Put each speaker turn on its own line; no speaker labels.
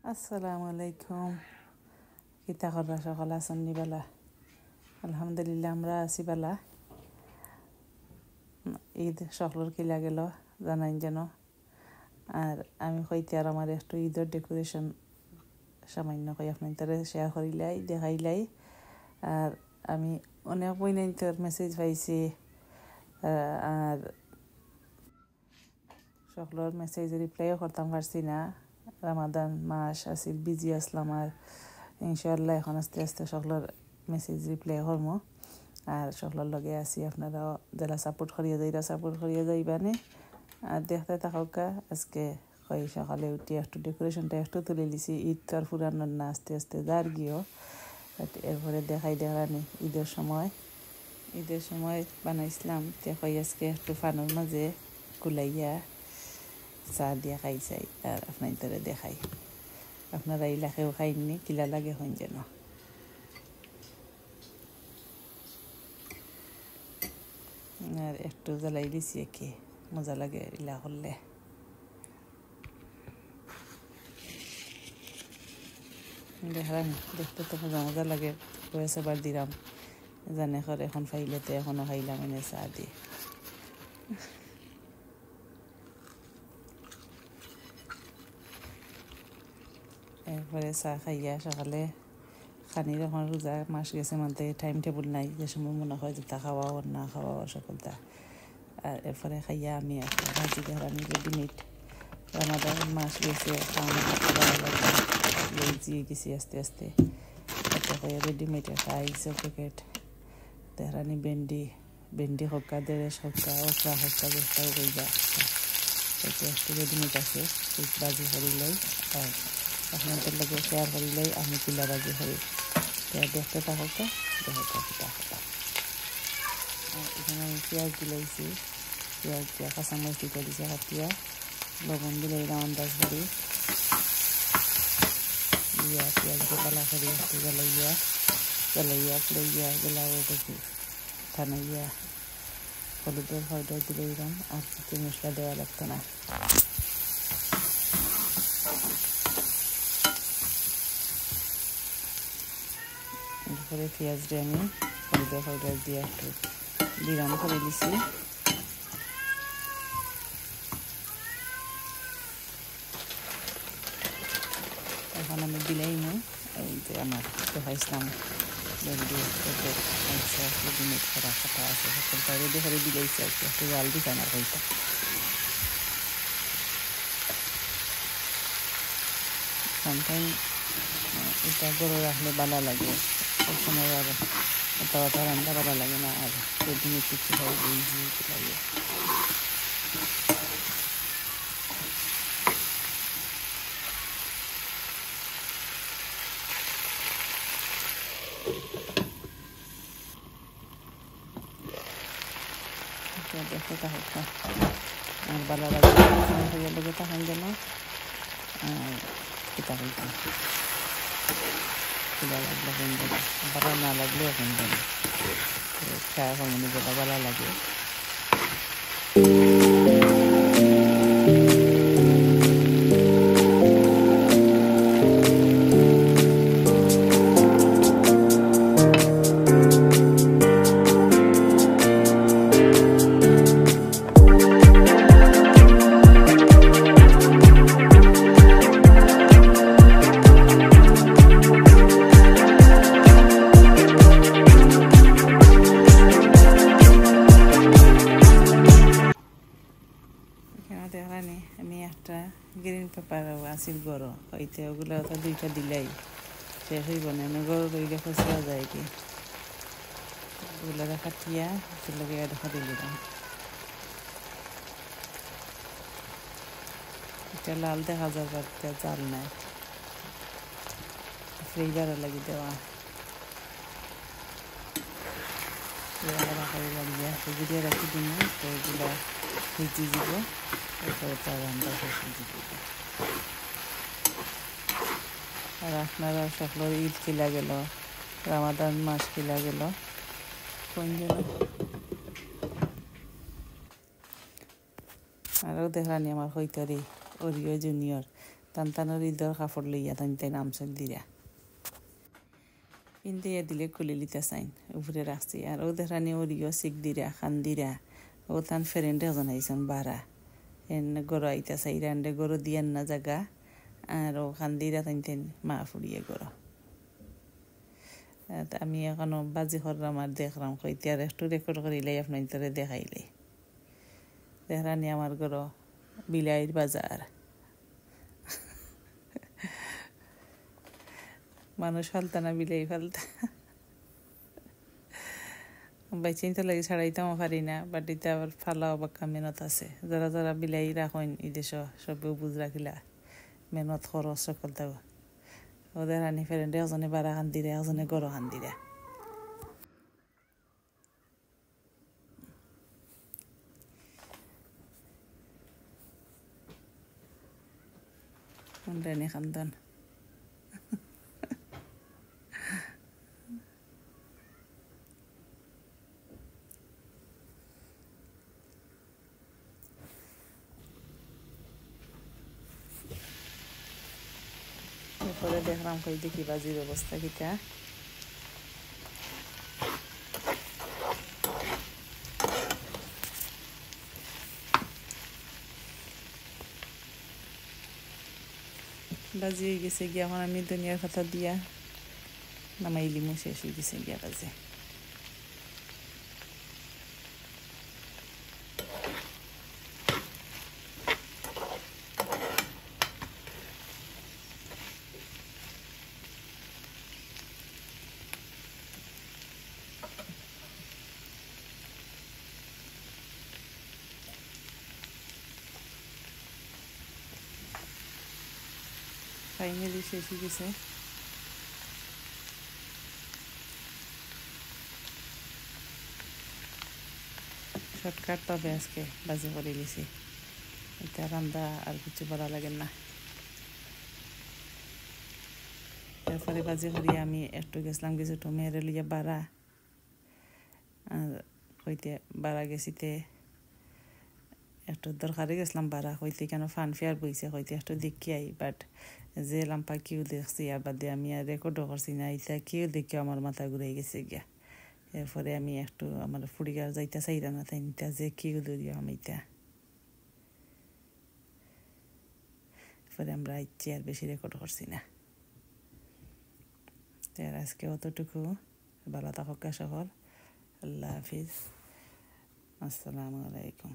আসসালামু আলাইকুম। কিতা কররা সকাল আসন্নি বালা? আলহামদুলিল্লাহ আমরা আছি বালা। ঈদ সকলের কিলা গেল জানাই যেন। আর আমি কইতে আর আমার একটু ঈদের ডেকোরেশন সামান্য কই আপনার তারা শেয়ার করিলাই দেখাইলাই। আর আমি অনেক বইনাইন্তর মেসেজ পাইছি আর সকলের মেসেজ রিপ্লাইও করতাম পারছি না। রামাদান মাস আসিল বিজি আসলাম আর ইনশাআল্লাহ এখন আস্তে আস্তে সকলের মেসেজ রিপ্লাই করবো। আর সকলের লগে আছি আপনারা যারা সাপোর্ট করিয়া যাইবানে। আর দেখতে থাকা আজকে কই সকালে উঠি একটু ডেকোরেশনটা একটু তুলে লিছি। ঈদ তো আর ফুরানোর না, আস্তে আস্তে যার গিয়েও এরপরে দেখানি ঈদের সময় বানাইছিলাম। কই আজকে একটু ফানোর মাঝে কুলাইয়া চা দিয়া খাই চাই আর আপনার ধরে দেখাই। আপনারা ইলাকেও খাইনি কিলা লাগে হইন যেন। আর একটু জ্বালাই দিছি একে মজা লাগে ইলা করলে। দেখলাম দেখতে তো মজা লাগে। বয়স আবার দিলাম জানে করে এখন ফাইলে তো এখনো খাইলাম এনে চা দিয়ে। এরপরে চা খাইয়া সকালে খানির এখন রোজা মাস গেছে মানতে টাইম টেবিল নাই, যে সময় মনে হয় যেটা খাওয়া ওর না খাওয়া সকলটা। আর এরপরে খাইয়া আমি একটা ভাজি দেখানি রেডিমেড। রামাদান মাস গেছে জিয়ে গেছি আস্তে আস্তে। একটা খাইয়া রেডিমেড একটা আইসের প্যাকেট দেখানি ভেন্ডি হক্কা 1.5 হক্কা ওকরা হক্কা যেটাও কইবা এটা একটু রেডিমেড আছে। ভাজি করিলাই আর আপনাদের লগে শেয়ার করিলাই আমি কিলা ভাজি করি। দেখতে থাকা এখানে আমি পেঁয়াজ দিলাইছি। পেঁয়াজ দিয়া কাঁচামরিচ দিতে দিছে কাটিয়া, লবণ দিলাইলাম আন্দাজ করি দিয়া পেঁয়াজ দিয়ে পালা করি একটু জ্বালাইয়া ফুলাইয়া গেলাও দেখি থানাইয়া হলুদের পাউডার দিলাইলাম। আর কিছু মশলা দেওয়া লাগতো না। এরপরে পেঁয়াজ দিয়ে আমি হলুদের পাউডার দিয়ে একটু বিরাম করে দিছি। এখন আমি দিলাই না, এই যে আমার দেখাইছিলাম ভেন্ডি রেডিমেড করা খাতা আছে সকলটা রেডি করে দিলাইছি আর কি। একটু জাল দিতাম আর কইটা সামটাইম এটা গরু রাখলে ভালো লাগে। সবসময় আর এটা রান্না ভালো লাগে না। আর রেডিমেড কিছু হয় লাগে। দেখতে থাকা আর ভালো লাগে লগে তখন যেন কিতা কইতাম কিলা লাগলো কোন যেন ভালো না লাগলেও কোন যেন খাওয়া কমনি যেটা ভালো লাগে। দেখানি আমি একটা গ্রিন পেপার আসিল গরো হইতে ওগুলো তো 2টা দিলাই শেষ হইব না। গরো রইলে ফসলা যায় কি ওগুলো কাটিয়া লগে দেখা দিলাম। এটা লাল দেখা যাবার জাল নাই, ফ্লেভারও লাগি দেওয়া লাগিয়ে রাখি দিন। তো এগুলো ভিজি দিব, এরপরে তার রান্না আর আপনারা সকলের ঈদ কিলা গেল, রামাদান মাস কিলা গেল কোন যেন। আরও দেখানি আমার হইতারি ওরিও জুনিয়র তানতানোর ঈদের কাপড় লইয়া তাই নামচক দিরা পিন্দিয়া দিলে খুলে লিতে চাইন উপরে রাখছি আর ওদের রানি ওরিও শিখ দিরা খান দিরা ও তান ফ্রেন্ড এখন আইসন বারা এন গরো আইতা চাইরা এন্ডে গরো দিয়ান না জায়গা আর ও খান দিরা তাই মা ফুরিয়ে গরো আমি এখনো বাজি করলাম আর দেখলাম কইতে আর একটু রেকর্ড করিলে আপনার দেখাইলে দেখরানি আমার গরো বিলাইর বাজার মানুষ ফালতা না বিলাই ফালতা বাইচিনতে লাগে ছাড়াইতেও পারি না বাট এটা আবার ফালাও বাক্কা মেহনত আছে যারা যারা বিলাই রাখেন এই দেশ সবেও বুঝ রাখিলা মেহনত খরচ সকল থাকো ওদের আনি ফেরেন্ডে একজনে বারা খান দিরে একজনে গরো খান দিরে রানি খানদান এরপরে দেখলাম কই দেখি বাজির অবস্থা কিটা বাজি হয়ে গেছে গিয়া এখন আমি দুনিয়ার কথা দিয়া নামাইলিমু শেষ হয়ে গেছে গিয়া বাজে ফাইনালি শেষ হয়ে গেছে শর্টকাট তবে আজকে বাজি করে গেছি এটা রান্না আর কিছু করা লাগে না তারপরে বাজি করি আমি একটু গেছিলাম কিছু মেয়েরে লইয়া বাড়া আর হইতে বাড়া গেছিতে একটু দরকারে গেছিলাম বাড়া হইতে কেন ফান ফেয়ার বইছে হইতে একটু দেখি আই বাট যে লাম্পা কিউ দেখছি আর বাদে আমি আর রেকর্ডও করছি না ইটা কিউ দেখে আমার মাথা ঘুরাই গেছে গিয়া এরপরে আমি একটু আমার ফুড়িগার যাইতে চাইরা না তাই নিতা যে কিউ দরিয়া আমি ইটা এরপরে আমরা ইচ্ছে আর বেশি রেকর্ড করছি না আর আজকে অতটুকু ভালো থাকা সকল আল্লাহ হাফিজ আসসালামু আলাইকুম